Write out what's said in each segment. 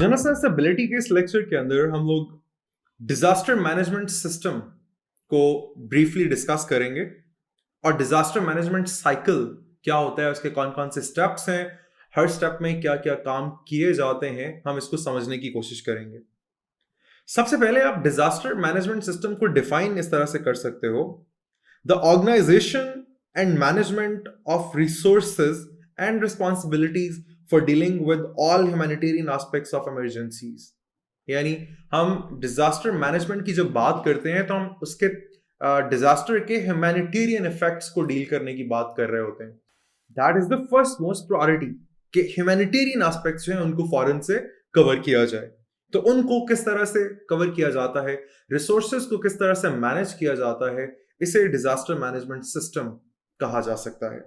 General stability के इस lecture के अंदर हम लोग डिजास्टर मैनेजमेंट सिस्टम को ब्रीफली डिस्कस करेंगे और डिजास्टर मैनेजमेंट साइकिल क्या होता है, उसके कौन कौन से स्टेप्स हैं, हर स्टेप में क्या क्या काम किए जाते हैं, हम इसको समझने की कोशिश करेंगे। सबसे पहले आप डिजास्टर मैनेजमेंट सिस्टम को डिफाइन इस तरह से कर सकते हो: the organisation and management of resources and responsibilities for dealing with all humanitarian aspects of emergencies. यानी हम डिजास्टर मैनेजमेंट की जब बात करते हैं तो हम उसके डिजास्टर के ह्यूमैनिटेरियन इफेक्ट्स को डील करने की बात कर रहे होते हैं। That is the first most priority कि ह्यूमैनिटेरियन एस्पेक्ट्स जो हैं उनको फौरन से कवर किया जाए। तो उनको किस तरह से कवर किया जाता है, रिसोर्सेज को किस तरह से मैनेज किया जाता है, इसे डिजास्टर मैनेजमेंट सिस्टम कहा जा सकता है।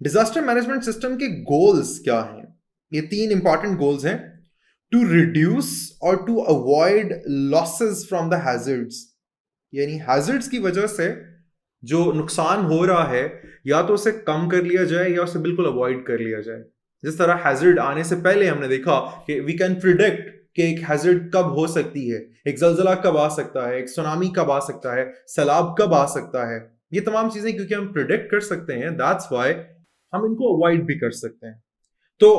डिजास्टर मैनेजमेंट सिस्टम के गोल्स क्या हैं? ये 3 इंपॉर्टेंट गोल्स हैं: टू रिड्यूस और to avoid losses from the hazards. यानी हैजर्ड्स की वजह से जो नुकसान हो रहा है या तो उसे कम कर लिया जाए या उसे बिल्कुल अवॉइड कर लिया जाए। जिस तरह हैजर्ड आने से पहले हमने देखा कि वी कैन प्रिडिक्ट कि एक हैजर्ड कब हो सकती है, एक जलजला कब आ सकता है, एक सुनामी कब आ सकता है, सैलाब कब आ सकता है। ये तमाम चीजें क्योंकि हम प्रिडिक्ट कर सकते हैं, दैट्स व्हाई हम इनको अवॉइड भी कर सकते हैं। तो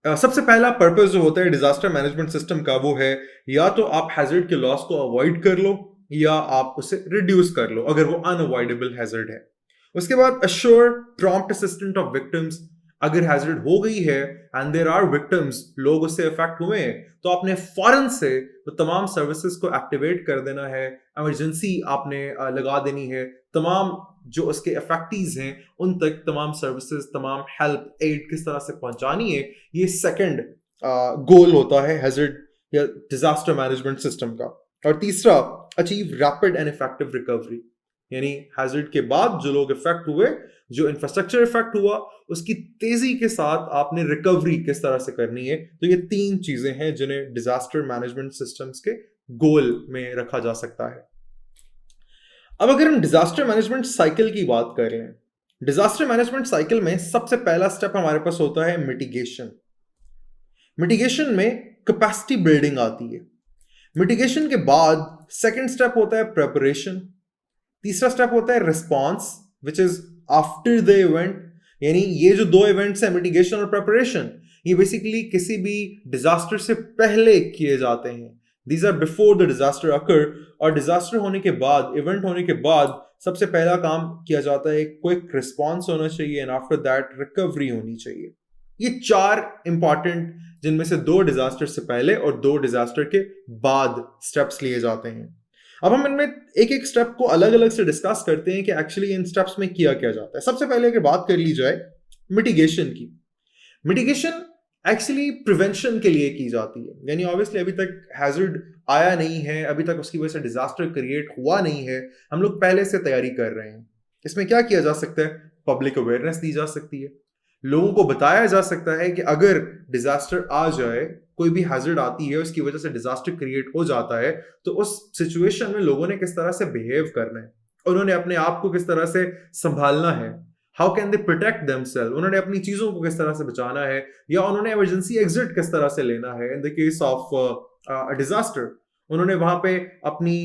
सबसे पहला पर्पस जो होता है डिजास्टर मैनेजमेंट सिस्टम का वो है या तो आप हैजर्ड के लॉस को अवॉइड कर लो या आप उसे रिड्यूस कर लो अगर वो अनअवॉइडेबल हैजर्ड है। उसके बाद assure prompt assistant of victims. अगर हैजर्ड हो गई है एंड देयर आर विक्टिम्स, लोग उससे अफेक्ट हुए हैं, तो आपने फौरन से वो तमाम सर्विसेज को एक्टिवेट कर देना है, इमरजेंसी आपने लगा देनी है, तमाम जो उसके अफेक्टीज हैं उन तक तमाम सर्विसेज, तमाम हेल्प एड किस तरह से पहुंचानी है। ये सेकंड गोल होता है हैजर्ड या डिजास्टर मैनेजमेंट सिस्टम का। और तीसरा, achieve rapid and effective recovery. यानी हैजर्ड के बाद जो लोग इफेक्ट हुए, जो इंफ्रास्ट्रक्चर इफेक्ट हुआ, उसकी तेजी के साथ आपने रिकवरी किस तरह से करनी है। तो ये 3 चीजें हैं जिन्हें डिजास्टर मैनेजमेंट सिस्टम्स के गोल में रखा जा सकता है। अब अगर हम डिजास्टर मैनेजमेंट साइकिल की बात करें, डिजास्टर मैनेजमेंट साइकिल में सबसे पहला स्टेप हमारे पास होता है मिटिगेशन। मिटिगेशन में कैपेसिटी बिल्डिंग आती है। मिटिगेशन के बाद सेकंड स्टेप होता है प्रिपरेशन। तीसरा स्टेप होता है response, which is after the event. यानी ये जो 2 इवेंट्स हैं, मिटिगेशन और प्रिपरेशन, ये बेसिकली किसी भी डिजास्टर से पहले किए जाते हैं। These are before the disaster occur. और डिजास्टर होने के बाद, इवेंट होने के बाद सबसे पहला काम किया जाता है क्विक रिस्पॉन्स होना चाहिए एंड आफ्टर दैट रिकवरी होनी चाहिए। ये 4 इंपॉर्टेंट, जिनमें से 2 डिजास्टर से पहले और 2 डिजास्टर के बाद स्टेप्स लिए जाते हैं। अब हम इनमें एक एक स्टेप को अलग अलग से डिस्कस करते हैं कि एक्चुअली इन स्टेप्स में किया क्या जाता है। सबसे पहले अगर बात कर ली जाए मिटिगेशन की, मिटिगेशन एक्चुअली प्रिवेंशन के लिए की जाती है। यानी ऑब्वियसली अभी तक हैजर्ड आया नहीं है, अभी तक उसकी वजह से डिजास्टर क्रिएट हुआ नहीं है, हम लोग पहले से तैयारी कर रहे हैं। इसमें क्या किया जा सकता है? पब्लिक अवेयरनेस दी जा सकती है, लोगों को बताया जा सकता है कि अगर डिजास्टर आ जाए, कोई भी हैजर्ड आती है, उसकी वजह से डिजास्टर क्रिएट हो जाता है, तो उस सिचुएशन में लोगों ने किस तरह से बिहेव करना है, उन्होंने अपने आप को किस तरह से संभालना है, how can they protect themselves, उन्होंने अपनी चीजों को किस तरह से बचाना है, या उन्होंने इमरजेंसी एग्जिट किस तरह से लेना है in the case of disaster. उन्होंने वहां पे अपनी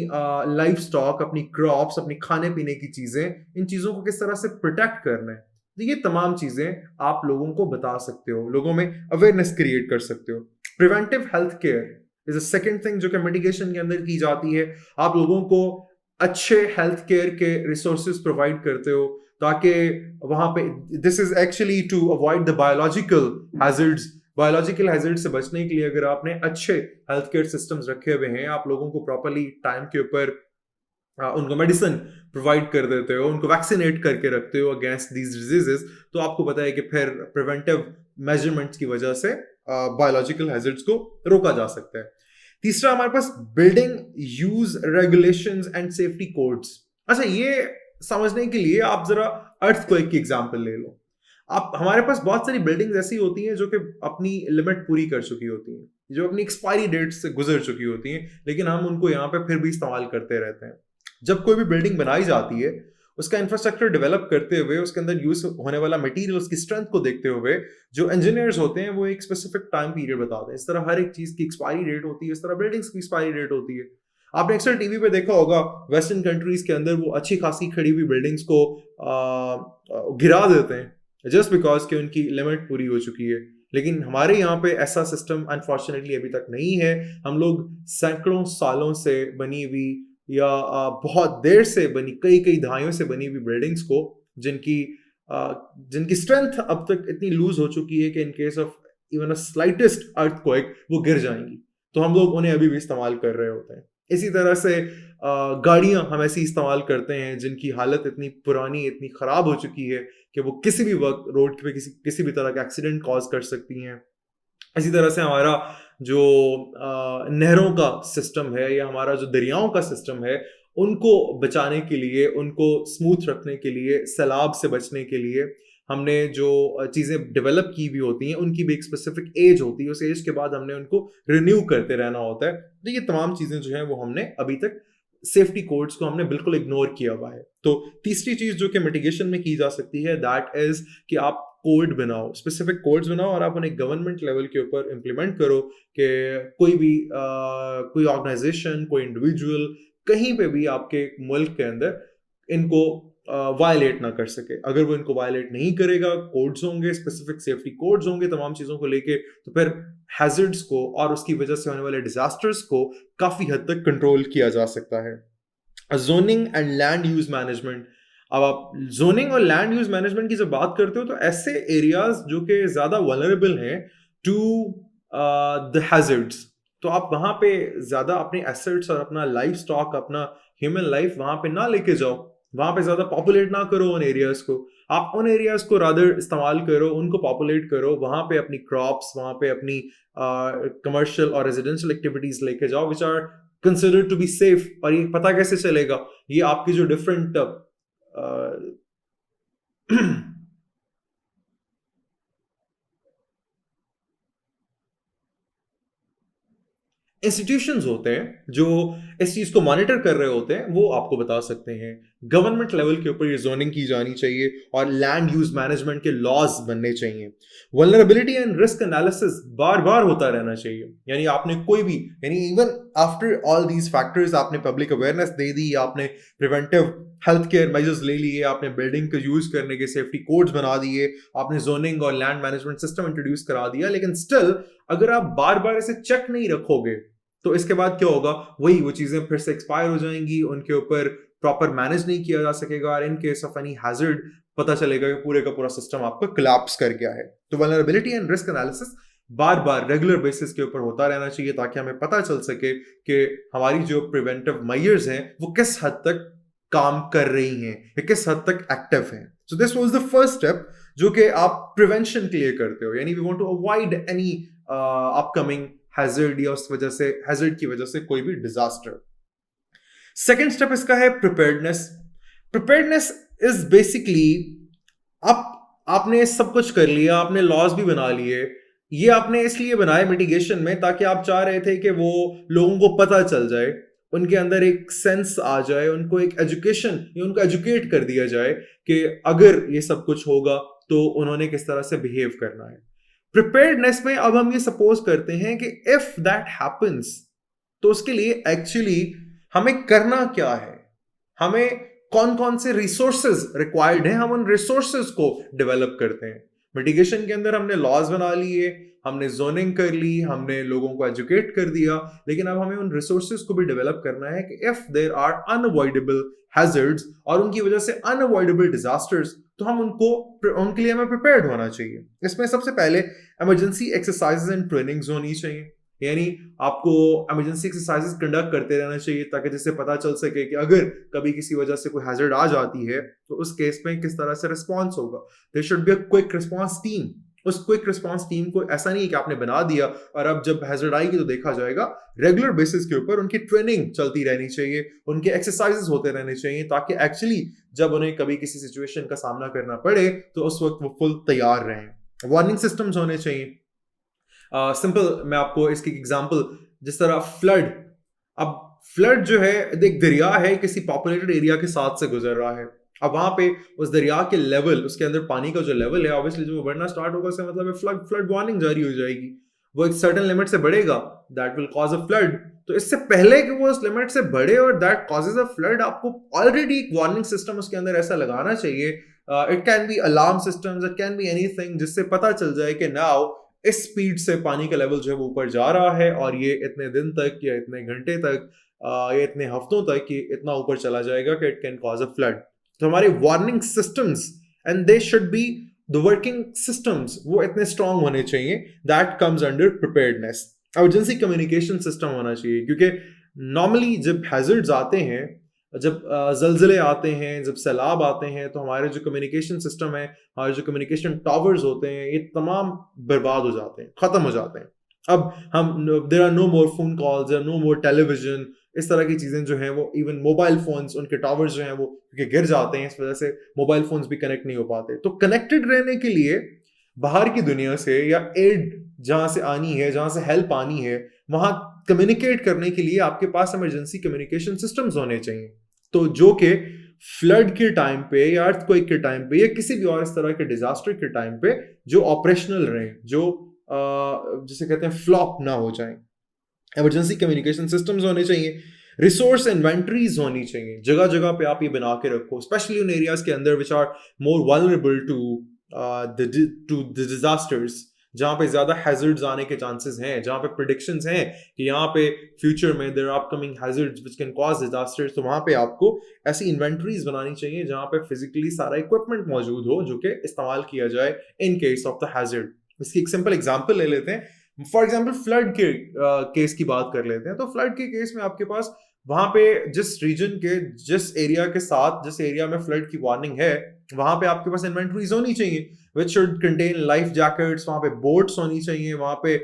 लाइफ स्टॉक, अपनी क्रॉप्स, अपनी खाने पीने की चीजें, इन चीजों को किस तरह से प्रोटेक्ट करना है। तो ये तमाम चीजें आप लोगों को बता सकते हो, लोगों में अवेयरनेस क्रिएट कर सकते हो। Preventive health care is a second thing जो कि मिटिगेशन के अंदर की जाती है। आप लोगों को अच्छे हेल्थ केयर के रिसोर्सेज प्रोवाइड करते हो ताकि वहां पे, this is actually to avoid the biological hazards. Biological hazard से बचने के लिए अगर आपने अच्छे हेल्थ केयर सिस्टम्स रखे हुए हैं, आप लोगों को प्रॉपरली टाइम के ऊपर उनको मेडिसिन प्रोवाइड कर देते हो, उनको वैक्सीनेट करके रखते हो अगेंस्ट दीज डिजीजेस, तो आपको पता है कि फिर प्रिवेंटिव मेजरमेंट्स की वजह से बायोलॉजिकल हैजर्ड्स को रोका जा सकता है। तीसरा हमारे पास building use regulations and safety codes. अच्छा, ये समझने के लिए आप जरा अर्थक्वेक की एग्जांपल ले लो। आप, हमारे पास बहुत सारी बिल्डिंग्स ऐसी होती हैं जो कि अपनी लिमिट पूरी कर चुकी होती हैं, जो अपनी एक्सपायरी डेट से गुजर चुकी होती हैं, लेकिन हम उनको यहाँ पे फिर भी इस्तेमाल करते रहते हैं। जब कोई भी बिल्डिंग बनाई जाती है, उसका इंफ्रास्ट्रक्चर डेवलप करते हुए, उसके अंदर यूज होने वाला मटेरियल, उसकी स्ट्रेंथ को देखते हुए जो इंजीनियर्स होते हैं वो एक स्पेसिफिक टाइम पीरियड बताते हैं। इस तरह हर एक चीज की एक्सपायरी डेट होती है, इस तरह बिल्डिंग्स की एक्सपायरी डेट होती है। आपने अक्सर टीवी पे देखा होगा वेस्टर्न कंट्रीज के अंदर वो अच्छी खासी खड़ी हुई बिल्डिंग्स को गिरा देते हैं जस्ट बिकॉज कि उनकी लिमिट पूरी हो चुकी है। लेकिन हमारे यहाँ पे ऐसा सिस्टम अनफॉर्चुनेटली अभी तक नहीं है। हम लोग सैकड़ों सालों से बनी हुई या बहुत देर से बनी, कई कई दहाइयों से बनी हुई बिल्डिंग्स को, जिनकी स्ट्रेंथ अब तक इतनी लूज हो चुकी है कि in case of even a slightest earthquake वो गिर जाएंगी, तो हम लोग उन्हें अभी भी इस्तेमाल कर रहे होते हैं। इसी तरह से गाड़ियां हम ऐसी इस्तेमाल करते हैं जिनकी हालत इतनी पुरानी, इतनी खराब हो चुकी है कि वो किसी भी वक्त रोड पे किसी भी तरह का एक्सीडेंट कॉज कर सकती हैं। इसी तरह से हमारा जो नहरों का सिस्टम है या हमारा जो दरियाओं का सिस्टम है, उनको बचाने के लिए, उनको स्मूथ रखने के लिए, सैलाब से बचने के लिए हमने जो चीज़ें डेवलप की हुई होती हैं उनकी भी एक स्पेसिफिक एज होती है। उस एज के बाद हमने उनको रिन्यू करते रहना होता है। तो ये तमाम चीज़ें जो हैं वो हमने अभी तक सेफ्टी कोड्स को हमने बिल्कुल इग्नोर किया हुआ है। तो तीसरी चीज़ जो कि मिटिगेशन में की जा सकती है दैट इज़ कि आप कोड बनाओ, स्पेसिफिक कोड्स बनाओ और आप उन्हें गवर्नमेंट लेवल के ऊपर इम्प्लीमेंट करो कि कोई भी कोई ऑर्गेनाइजेशन, कोई इंडिविजुअल कहीं पे भी आपके मुल्क के अंदर इनको वायलेट ना कर सके। अगर वो इनको वायलेट नहीं करेगा, कोड्स होंगे, स्पेसिफिक सेफ्टी कोड्स होंगे तमाम चीज़ों को लेके, तो फिर हैजर्ड्स को और उसकी वजह से होने वाले डिजास्टर्स को काफ़ी हद तक कंट्रोल किया जा सकता है। Zoning and land use management. अब आप जोनिंग और लैंड यूज मैनेजमेंट की जब बात करते हो तो ऐसे एरियाज जो कि ज्यादा वल्नरेबल हैं टू द हैजर्ड्स, तो आप वहां पे ज्यादा अपने एसेट्स और अपना लाइफ स्टॉक, अपना ह्यूमन लाइफ वहां पे ना लेके जाओ, वहां पे ज्यादा पॉपुलेट ना करो उन एरियाज को। आप उन एरियाज को रादर इस्तेमाल करो, उनको पॉपुलेट करो, वहां पे अपनी क्रॉप्स, वहां पे अपनी कमर्शियल और रेजिडेंशियल एक्टिविटीज लेके जाओ which are considered to be safe. और ये पता कैसे चलेगा? ये आपकी जो डिफरेंट इंस्टीट्यूशंस होते हैं जो इस चीज को मॉनिटर कर रहे होते हैं, वो आपको बता सकते हैं। गवर्नमेंट लेवल के ऊपर ये जोनिंग की जानी चाहिए और लैंड यूज मैनेजमेंट के लॉज बनने चाहिए। वल्नरेबिलिटी एंड रिस्क एनालिसिस बार बार होता रहना चाहिए। यानी आपने कोई भी, यानी even after all these factors आपने पब्लिक अवेयरनेस दे दी, आपने प्रिवेंटिव हेल्थ केयर मेजर्स ले लिए, आपने बिल्डिंग को यूज करने के सेफ्टी कोड्स बना दिए, आपने जोनिंग और लैंड मैनेजमेंट सिस्टम इंट्रोड्यूस करा दिया, लेकिन स्टिल अगर आप बार बार इसे चेक नहीं रखोगे तो इसके बाद क्या होगा? वही वो चीजें फिर से एक्सपायर हो जाएंगी, उनके ऊपर प्रॉपर मैनेज नहीं किया जा सकेगा और in case of any hazard पता चलेगा कि पूरे का पूरा सिस्टम आपका कोलैप्स कर गया है। तो vulnerability and risk analysis bar bar regular basis के ऊपर होता रहना चाहिए ताकि हमें पता चल सके कि हमारी जो प्रिवेंटिव मेजर्स हैं वो किस हद तक काम कर रही हैं, किस हद तक एक्टिव हैं। So this was the first step जो कि आप प्रिवेंशन के लिए करते हो, यानी we want to avoid any upcoming hazard या उस वजह से, हैजर्ड की वजह से कोई भी डिजास्टर। सेकेंड स्टेप इसका है प्रिपेयर्डनेस। प्रिपेयर्डनेस इज बेसिकली आपने सब कुछ कर लिया, आपने लॉज भी बना लिए। ये आपने इसलिए बनाए मिटिगेशन में ताकि आप चाह रहे थे कि वो लोगों को पता चल जाए, उनके अंदर एक सेंस आ जाए, उनको एक एजुकेशन या उनको एजुकेट कर दिया जाए कि अगर ये सब कुछ होगा तो उन्होंने किस तरह से बिहेव करना है। प्रिपेयर्डनेस में अब हम ये सपोज करते हैं कि इफ दैट हैपेंस तो उसके लिए एक्चुअली हमें करना क्या है, हमें कौन कौन से रिसोर्सेज रिक्वायर्ड हैं, हम उन रिसोर्सेज को डेवलप करते हैं। मिटिगेशन के अंदर हमने लॉज बना लिए, हमने जोनिंग कर ली, हमने लोगों को एजुकेट कर दिया, लेकिन अब हमें उन रिसोर्सेज को भी डेवलप करना है कि if there are unavoidable hazards और उनकी वजह से अनअवॉइडेबल डिजास्टर्स, तो हम उनके लिए हमें प्रिपेयर्ड होना चाहिए। इसमें सबसे पहले इमरजेंसी एक्सरसाइजेज एंड ट्रेनिंग्स होनी चाहिए, यानी आपको इमरजेंसी एक्सरसाइजेज कंडक्ट करते रहना चाहिए ताकि जिससे पता चल सके कि अगर कभी किसी वजह से कोई हैजर्ड आ जाती है तो उस केस में किस तरह से रिस्पॉन्स होगा। There should be a quick response team. उस क्विक रिस्पॉन्स टीम को ऐसा नहीं है कि आपने बना दिया और अब जब हैजर्ड आएगी तो देखा जाएगा, रेगुलर बेसिस के ऊपर उनकी ट्रेनिंग चलती रहनी चाहिए, उनके एक्सरसाइजेस होते रहने चाहिए ताकि एक्चुअली जब उन्हें कभी किसी सिचुएशन का सामना करना पड़े तो उस वक्त वो फुल तैयार रहें। वार्निंग सिस्टम्स होने चाहिए। सिंपल मैं आपको इसकी एग्जांपल, जिस तरह फ्लड, अब फ्लड जो है एक दरिया है किसी पॉपुलेटेड एरिया के साथ से गुजर रहा है, अब वहां पे उस दरिया के लेवल, उसके अंदर पानी का जो लेवल है, ऑब्वियसली जो बढ़ना स्टार्ट होगा उसका मतलब फ्लड वार्निंग जारी हो जाएगी। वो एक सर्टेन लिमिट से बढ़ेगा, that will cause a flood. तो इससे पहले कि वो उस लिमिट से बढ़े और दैट कॉजेज अ फ्लड, आपको ऑलरेडी एक वार्निंग सिस्टम उसके अंदर ऐसा लगाना चाहिए। It can be alarm systems, it can be anything, जिससे पता चल जाए कि नाउ इस स्पीड से पानी का लेवल जो है वो ऊपर जा रहा है और ये इतने दिन तक या इतने घंटे तक या इतने हफ्तों तक ये इतना ऊपर चला जाएगा कि it can cause a flood. तो हमारे warning systems, and they should be the working systems, वो इतने स्ट्रांग होने चाहिए। That comes under preparedness. Emergency communication system होना चाहिए, क्योंकि नॉर्मली जब हैजर्ड्स आते हैं, जब जलजले आते हैं, जब सैलाब आते हैं, तो हमारे जो कम्युनिकेशन सिस्टम है, हमारे जो कम्युनिकेशन टावर्स होते हैं, ये तमाम बर्बाद हो जाते हैं, खत्म हो जाते हैं। अब हम, there are no more phone calls, there are no more television, इस तरह की चीजें जो हैं वो, इवन मोबाइल फोन्स, उनके टावर्स जो हैं वो क्योंकि गिर जाते हैं, इस वजह से मोबाइल फोन्स भी कनेक्ट नहीं हो पाते। तो कनेक्टेड रहने के लिए बाहर की दुनिया से या एड जहां से आनी है, जहां से हेल्प आनी है, वहां कम्युनिकेट करने के लिए आपके पास इमरजेंसी कम्युनिकेशन सिस्टम्स होने चाहिए। तो जो कि फ्लड के टाइम पे या अर्थक्वेक के टाइम पे या किसी भी और इस तरह के डिजास्टर के टाइम पे जो ऑपरेशनल रहे, जो जिसे कहते हैं फ्लॉप ना हो जाए। इमरजेंसी कम्युनिकेशन सिस्टम्स होने चाहिए। रिसोर्स इन्वेंटरीज होनी चाहिए, जगह जगह पे आप ये बना के रखो, स्पेशली उन एरियाज के अंदर which are more vulnerable to the disasters, जहां पे ज्यादा हैजर्ड्स आने के चांसेस हैं, जहां पे प्रेडिक्शंस हैं कि यहाँ पे फ्यूचर में there are upcoming hazards which can cause disasters. तो वहां पे आपको ऐसी इन्वेंटरीज बनानी चाहिए जहां पे फिजिकली सारा इक्विपमेंट मौजूद हो जो कि इस्तेमाल किया जाए in case of the hazard. इसकी एक सिंपल एग्जांपल ले लेते हैं। फॉर एग्जाम्पल फ्लड के केस की बात कर लेते हैं। तो फ्लड के केस में आपके पास वहां पे जिस रीजन के, जिस एरिया के साथ, जिस एरिया में फ्लड की वार्निंग है, वहां पे आपके पास इन्वेंटरीज होनी चाहिए which should contain life jackets, वहां पे बोट्स होनी चाहिए, वहां पे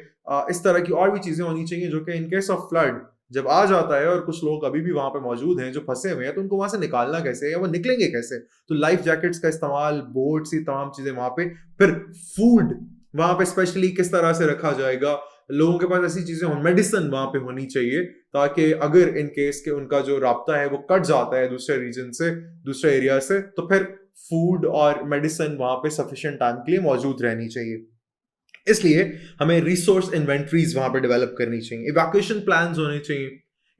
इस तरह की और भी चीजें होनी चाहिए जो कि इन केस ऑफ फ्लड जब आ जाता है और कुछ लोग अभी भी वहां पे मौजूद हैं जो फंसे हुए हैं, तो उनको वहां से निकालना कैसे या वो निकलेंगे कैसे। तो लाइफ जैकेट्स का इस्तेमाल, बोट्स, ये तमाम चीजें वहां पे। फिर फूड वहां पे स्पेशली किस तरह से रखा जाएगा, लोगों के पास ऐसी चीजें हो, मेडिसिन वहां पे होनी चाहिए ताकि अगर इन केस के उनका जो राब्ता है वो कट जाता है दूसरे रीजन से, दूसरे एरिया से, तो फिर फूड और मेडिसिन वहां पे सफिशिएंट टाइम के लिए मौजूद रहनी चाहिए। इसलिए हमें रिसोर्स इन्वेंटरीज वहां पे डेवलप करनी चाहिए। इवैक्यूएशन प्लान्स होने चाहिए,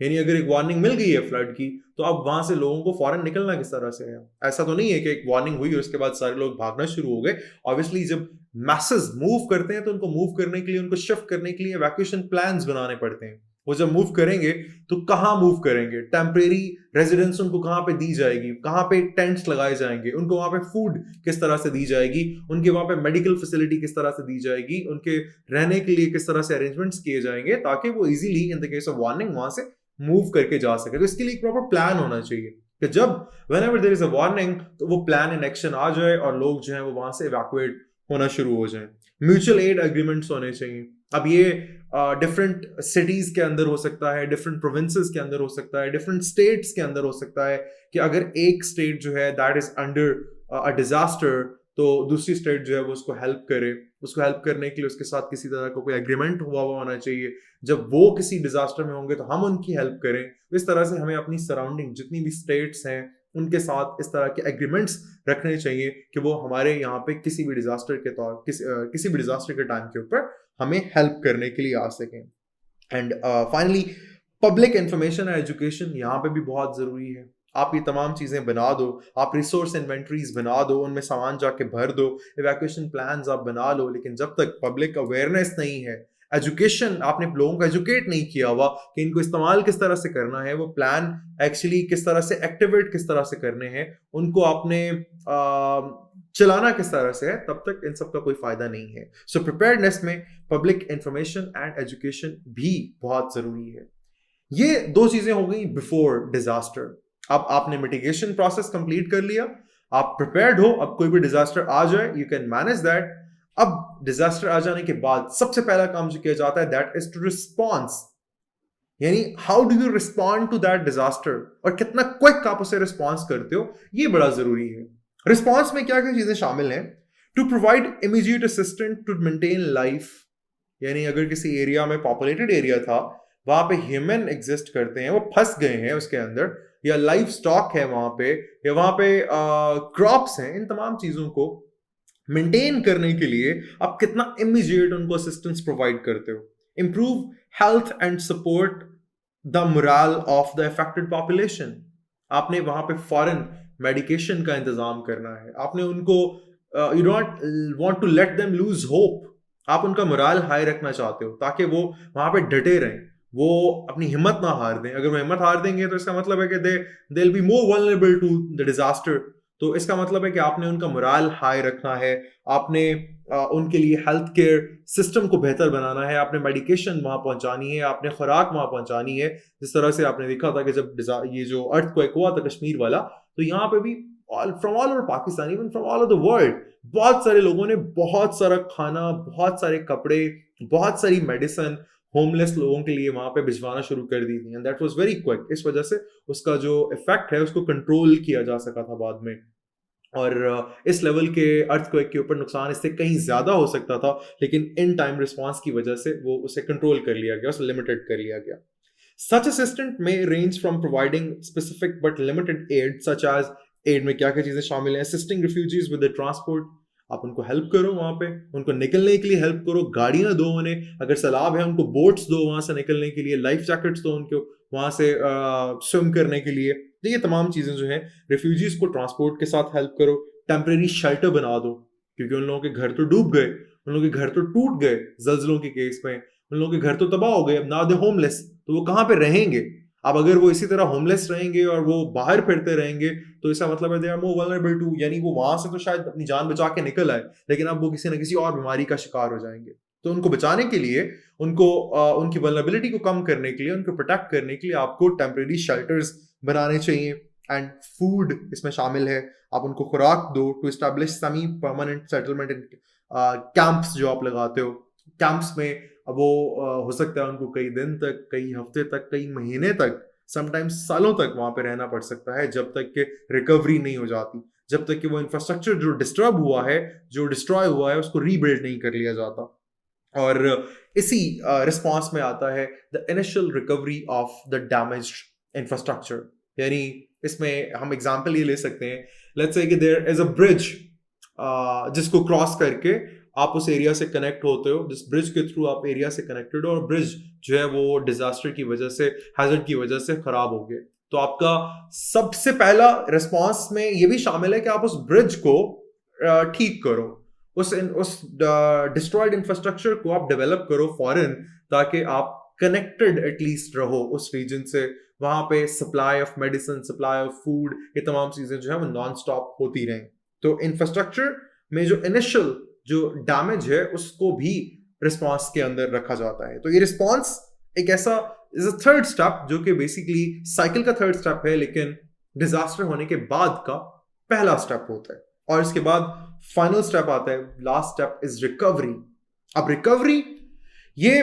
यानी अगर एक वार्निंग मिल गई है फ्लड की, तो अब वहां से लोगों को फौरन निकलना किस तरह से है। ऐसा तो नहीं है कि एक वार्निंग हुई और उसके बाद सारे लोग भागना शुरू हो गए। ऑब्वियसली जब मैसेज मूव करते हैं तो उनको मूव करने के लिए, उनको शिफ्ट करने के लिए इवैक्यूएशन प्लान्स बनाने पड़ते हैं। वो जब मूव करेंगे तो कहाँ मूव करेंगे, टेम्परेरी रेजिडेंस उनको कहाँ पे दी जाएगी, कहाँ पे टेंट्स लगाए जाएंगे, उनको वहां पे फूड किस तरह से दी जाएगी, उनके वहां पे मेडिकल फैसिलिटी किस तरह से दी जाएगी, उनके रहने के लिए किस तरह से अरेंजमेंट्स किए जाएंगे ताकि वो easily in the case of warning वहां से मूव करके जा सके। तो इसके लिए एक प्रॉपर प्लान होना चाहिए कि जब whenever there is a warning तो वो प्लान इन एक्शन आ जाए और लोग जो है वो वहां से इवैक्यूएट होना शुरू हो जाए। म्यूचुअल एड एग्रीमेंट्स होने चाहिए। अब ये डिफरेंट सिटीज के अंदर हो सकता है, डिफरेंट प्रोविंसेस के अंदर हो सकता है, डिफरेंट स्टेट्स के अंदर हो सकता है कि अगर एक स्टेट जो है that is under a disaster, तो दूसरी स्टेट जो है वो उसको हेल्प करे। उसको हेल्प करने के लिए उसके साथ किसी तरह का कोई एग्रीमेंट हुआ होना चाहिए। जब वो किसी डिजास्टर में होंगे तो हम उनकी हेल्प करें। इस तरह से हमें अपनी सराउंडिंग जितनी भी स्टेट्स हैं उनके साथ इस तरह के एग्रीमेंट्स रखने चाहिए कि वो हमारे यहाँ पे किसी भी डिजास्टर के किसी भी डिजास्टर के टाइम के ऊपर हमें हेल्प करने के लिए आ सकें। And finally public information and education यहाँ पे भी बहुत जरूरी है। आप ये तमाम चीजें बना दो, आप रिसोर्स इन्वेंटरीज बना दो, उनमें सामान जाके भर दो, इवैक्यूएशन प्लान्स आप बना लो, लेकिन जब तक पब्लिक अवेयरनेस नहीं है, एजुकेशन आपने लोगों को एजुकेट नहीं किया हुआ कि इनको इस्तेमाल किस तरह से करना है, वो प्लान एक्चुअली किस तरह से एक्टिवेट किस तरह से करने हैं, उनको आपने चलाना किस तरह से है, तब तक इन सब का कोई फायदा नहीं है। सो प्रिपेयर्डनेस में पब्लिक इंफॉर्मेशन एंड एजुकेशन भी बहुत जरूरी है। ये दो चीजें हो गई बिफोर डिजास्टर। अब आपने मिटिगेशन प्रोसेस कंप्लीट कर लिया, आप प्रिपेयर्ड हो, अब कोई भी डिजास्टर आ जाए यू कैन मैनेज दैट। अब डिजास्टर आ जाने के बाद सबसे पहला काम जो किया जाता है दैट इज टू रिस्पॉन्स, यानी how do you respond to that disaster और कितना क्विक आप उसे रिस्पॉन्स करते हो, ये बड़ा जरूरी है। रिस्पॉन्स में क्या क्या चीजें शामिल हैं? To provide immediate assistant to maintain life, यानी अगर किसी एरिया में पॉपुलेटेड एरिया था, वहां पे ह्यूमन एग्जिस्ट करते हैं, वो फंस गए हैं उसके अंदर, या लाइफ स्टॉक है वहां पे, या वहां पे क्रॉप्स हैं, इन तमाम चीजों को मेंटेन करने के लिए आप कितना इमीडिएट उनको असिस्टेंस प्रोवाइड करते हो. Improve health and support the moral of the affected population. आपने वहां पे फॉरेन मेडिकेशन का इंतजाम करना है. आपने उनको you don't want to let them lose hope. आप उनका मोरल हाई रखना चाहते हो ताकि वो वहां पे डटे रहें, वो अपनी हिम्मत ना हार दें. अगर वो हिम्मत हार देंगे तो इसका मतलब है कि they will be more vulnerable to the disaster. तो इसका मतलब है कि आपने उनका मोरल हाई रखना है, आपने उनके लिए हेल्थ केयर सिस्टम को बेहतर बनाना है, आपने मेडिकेशन वहां पहुंचानी है, आपने खुराक वहां पहुंचानी है. जिस तरह से आपने देखा था कि जब ये जो अर्थक्वेक हुआ था कश्मीर वाला, तो यहाँ पे भी from all over Pakistan, even from all over the world, बहुत सारे लोगों ने बहुत सारा खाना, बहुत सारे कपड़े, बहुत सारी मेडिसिन होमलेस लोगों के लिए वहां पे भिजवाना शुरू कर दी थी. And that was very quick. इस वजह से उसका जो इफेक्ट है उसको कंट्रोल किया जा सका था बाद में. और इस लेवल के अर्थक्वेक के ऊपर नुकसान इससे कहीं ज्यादा हो सकता था, लेकिन इन टाइम रिस्पांस की वजह से वो उसे कंट्रोल कर लिया गया, उसे लिमिटेड कर लिया गया. सच असिस्टेंट में range from providing specific but limited aid, such as aid में क्या क्या चीजें शामिल हैं. Assisting refugees with the transport. आप उनको हेल्प करो, वहां पे उनको निकलने के लिए हेल्प करो, गाड़ियां दो उन्हें, अगर सैलाब है उनको बोट्स दो वहां से निकलने के लिए, लाइफ जैकेट्स दो उनको वहां से स्विम करने के लिए. तो ये तमाम चीजें जो हैं, रिफ्यूजीज को ट्रांसपोर्ट के साथ हेल्प करो. टेम्परेरी शेल्टर बना दो, क्योंकि उन लोगों के घर तो डूब गए, उन लोगों के घर तो टूट गए जल्जलों के केस में, उन लोगों के घर तो तबाह हो गए. अब नाउ दे होमलेस, तो वो कहाँ पे रहेंगे. अब अगर वो इसी तरह होमलेस रहेंगे और वो बाहर फिरते रहेंगे तो इसका मतलब है they are more vulnerable to, यानी वो वहां से तो शायद अपनी जान बचा के निकल आए, लेकिन अब वो किसी ना किसी और बीमारी का शिकार हो जाएंगे. तो उनको बचाने के लिए, उनको उनकी वल्नरेबिलिटी को कम करने के लिए, उनको प्रोटेक्ट करने के लिए आपको टेम्परेरी शेल्टर्स बनाने चाहिए. एंड फूड इसमें शामिल है. आप उनको खुराक दो to establish semi permanent settlement in camps जो आप लगाते हो. कैंप्स में अब वो हो सकता है उनको कई दिन तक, कई हफ्ते तक, कई महीने तक, समटाइम्स सालों तक वहां पे रहना पड़ सकता है, जब तक कि रिकवरी नहीं हो जाती, जब तक कि वो इंफ्रास्ट्रक्चर जो डिस्टर्ब हुआ है, जो डिस्ट्रॉय हुआ है, उसको रीबिल्ड नहीं कर लिया जाता. और इसी रिस्पॉन्स में आता है the initial recovery of the damaged infrastructure. यानी इसमें हम एग्जांपल ये ले सकते हैं, लेट्स से कि देयर इज अ ब्रिज जिसको क्रॉस करके आप उस एरिया से कनेक्ट होते हो, जिस ब्रिज के थ्रू आप एरिया से कनेक्टेड हो, और ब्रिज जो है वो डिजास्टर की वजह से, हैजर्ड की वजह से खराब हो गए. तो आपका सबसे पहला रिस्पांस में ये भी शामिल है कि आप उस ब्रिज को ठीक करो, उस डिस्ट्रॉयड इंफ्रास्ट्रक्चर को आप डेवलप करो फॉरेन, ताकि आप कनेक्टेड एटलीस्ट रहो उस रीजन से. वहां पे supply of medicine, supply of food, ये तमाम चीजें जो है वो नॉन स्टॉप होती रहें. तो इंफ्रास्ट्रक्चर में जो इनिशियल जो डैमेज है उसको भी रिस्पांस के अंदर रखा जाता है. तो ये रिस्पांस एक ऐसा इज अ थर्ड स्टेप जो कि बेसिकली साइकिल का थर्ड स्टेप है, लेकिन डिजास्टर होने के बाद का पहला स्टेप होता है. और इसके बाद फाइनल स्टेप आता है, लास्ट स्टेप इज रिकवरी. अब रिकवरी ये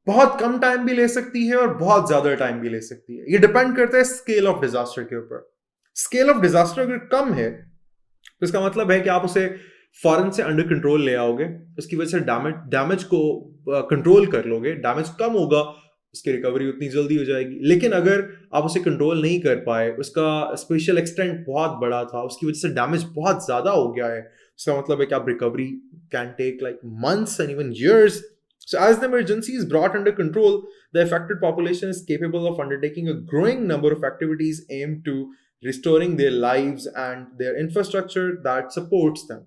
बहुत कम टाइम भी ले सकती है और बहुत ज्यादा टाइम भी ले सकती है. ये डिपेंड करता है स्केल ऑफ डिजास्टर के ऊपर. स्केल ऑफ डिजास्टर अगर कम है तो इसका मतलब है कि आप उसे फॉरेन से अंडर कंट्रोल ले आओगे, उसकी वजह से डैमेज को कंट्रोल कर लोगे, डैमेज कम होगा, उसकी रिकवरी उतनी जल्दी हो जाएगी. लेकिन अगर आप उसे कंट्रोल नहीं कर पाए, उसका स्पेशल एक्सटेंट बहुत बड़ा था, उसकी वजह से डैमेज बहुत ज्यादा हो गया है, इसका मतलब है कि आप recovery can take like months and even years. So as the emergency is brought under control, the affected population is capable of undertaking a growing number of activities aimed to restoring their lives and their infrastructure that supports them.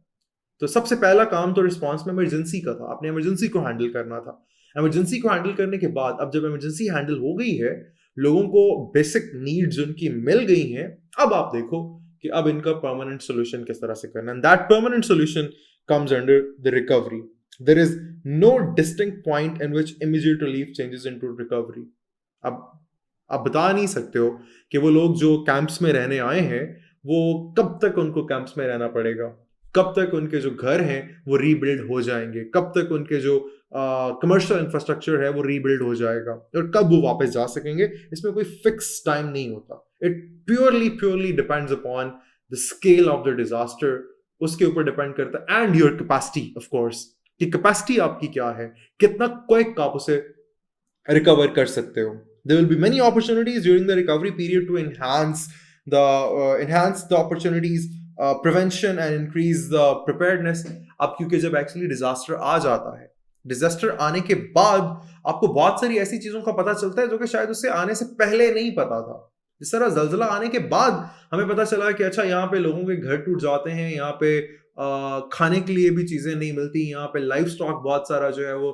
तो सबसे पहला काम तो response में emergency का था, आपने emergency को हैंडल करना था. इमरजेंसी को हैंडल करने के बाद, अब जब इमरजेंसी हैंडल हो गई है, लोगों को बेसिक नीड्स उनकी मिल गई हैं, अब आप देखो कि अब इनका परमानेंट सोल्यूशन किस तरह से करना है. That permanent solution comes under the recovery. There is no distinct point in which immediate relief changes into recovery. अब आप बता नहीं सकते हो कि वो लोग जो कैंप्स में रहने आए हैं वो कब तक उनको कैंप्स में रहना पड़ेगा, कब तक उनके जो घर हैं वो रीबिल्ड हो जाएंगे, कब तक उनके जो कमर्शियल इंफ्रास्ट्रक्चर है वो रीबिल्ड हो जाएगा, और कब वो वापस जा सकेंगे. इसमें कोई फिक्स टाइम नहीं होता. It purely depends upon the scale of the disaster. उसके ऊपर डिपेंड करता है, and your capacity of course, कि कैपेसिटी आपकी क्या है, कितना क्विक आप उसे रिकवर कर सकते हो. There will be many opportunities during the recovery period to enhance the opportunities, prevention and increase the preparedness. अब क्योंकि जब एक्चुअली डिजास्टर आ जाता है, डिजास्टर आने के बाद आपको बहुत सारी ऐसी चीजों का पता चलता है जो कि शायद उससे आने से पहले नहीं पता था. जिस तरह जलजला आने के बाद हमें पता चला कि अच्छा यहाँ पे लोगों के घर टूट जाते हैं, यहाँ पे खाने के लिए भी चीजें नहीं मिलती, यहाँ पे लाइफ स्टॉक बहुत सारा जो है वो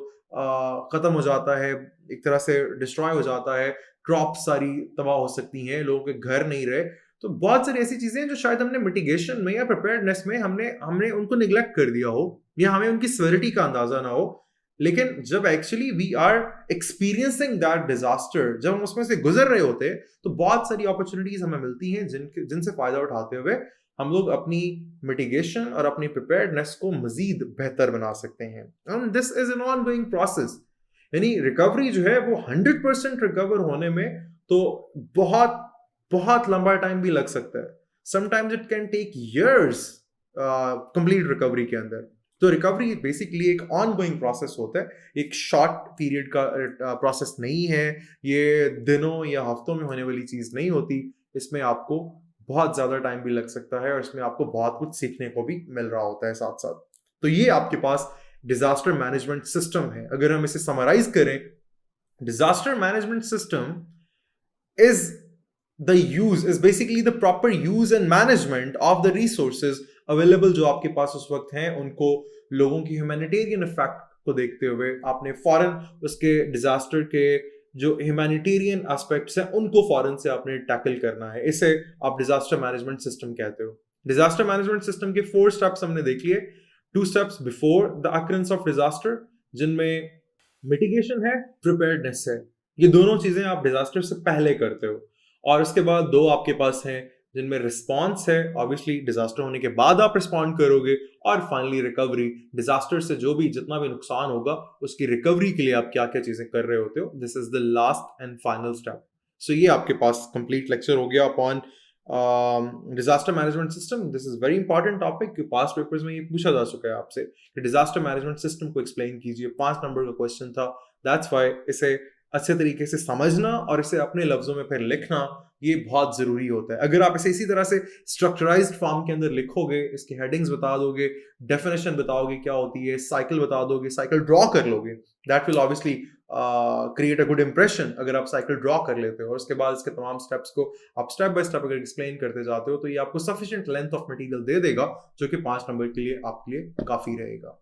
खत्म हो जाता है, एक तरह से डिस्ट्रॉय हो जाता है, क्रॉप सारी तबाह हो सकती हैं, लोगों के घर नहीं रहे. तो बहुत सारी ऐसी चीजें जो शायद हमने मिटिगेशन में या प्रिपेयर्डनेस में हमने उनको निग्लेक्ट कर दिया हो या हमें उनकी सेवरिटी का अंदाजा ना हो. लेकिन जब actually we are experiencing that disaster, जब हम उसमें से गुजर रहे होते हैं, तो बहुत सारी अपॉर्चुनिटीज हमें मिलती हैं जिनसे फायदा उठाते हुए हम लोग अपनी मिटिगेशन और अपनी प्रिपेयर्डनेस को मजीद बेहतर बना सकते हैं. And this is an ongoing process. यानी रिकवरी जो है वो 100% रिकवर होने में तो बहुत बहुत लंबा टाइम भी लग सकता है. Sometimes it can take years complete recovery के अंदर. तो रिकवरी बेसिकली एक ऑनगोइंग प्रोसेस होता है, एक शॉर्ट पीरियड का प्रोसेस नहीं है. ये दिनों या हफ्तों में होने वाली चीज नहीं होती. इसमें आपको बहुत ज्यादा टाइम भी लग सकता है और इसमें आपको बहुत कुछ सीखने को भी मिल रहा होता है साथ साथ. तो ये आपके पास डिजास्टर मैनेजमेंट सिस्टम है. अगर हम इसे समराइज करें, disaster management system is basically the proper use and management of the resources available जो आपके पास उस वक्त हैं, उनको लोगों की ह्यूमैनिटेरियन इफेक्ट को देखते हुए आपने फॉरन उसके डिजास्टर के जो ह्यूमैनिटेरियन एस्पेक्ट्स हैं उनको फॉरन से आपने टैकल करना है. इसे आप डिजास्टर मैनेजमेंट सिस्टम कहते हो. डिजास्टर मैनेजमेंट सिस्टम के 4 स्टेप्स हमने देख लिए. 2 steps before the occurrence of disaster, जिनमें मिटिगेशन है, प्रिपेयर्डनेस है. ये दोनों चीजें आप डिजास्टर से पहले करते हो. और उसके बाद 2 आपके पास हैं जिनमें रिस्पॉन्स है. ऑब्वियसली डिजास्टर होने के बाद आप रिस्पॉन्ड करोगे. और फाइनली रिकवरी, डिजास्टर से जो भी जितना भी नुकसान होगा उसकी रिकवरी के लिए आप क्या क्या चीजें कर रहे होते हो. This is the last and final step. So ये आपके पास कंप्लीट लेक्चर हो गया upon disaster management system. This is very important topic. Past papers में ये पूछा जा चुका है आपसे कि डिजास्टर मैनेजमेंट सिस्टम को एक्सप्लेन कीजिए. 5 नंबर का क्वेश्चन था. दैट्स व्हाई इसे अच्छे तरीके से समझना और इसे अपने लफ्जों में फिर लिखना ये बहुत जरूरी होता है. अगर आप इसे इसी तरह से स्ट्रक्चराइज्ड फॉर्म के अंदर लिखोगे, इसके हेडिंग्स बता दोगे, डेफिनेशन बताओगे क्या होती है, साइकिल बता दोगे, साइकिल ड्रॉ कर लोगे, that will obviously create a good impression. अगर आप साइकिल ड्रॉ कर लेते हो और उसके बाद इसके तमाम स्टेप्स को आप स्टेप बाय स्टेप अगर एक्सप्लेन करते जाते हो तो ये आपको सफिशिएंट लेंथ ऑफ मटेरियल दे देगा जो कि 5 नंबर के लिए आपके लिए काफी रहेगा.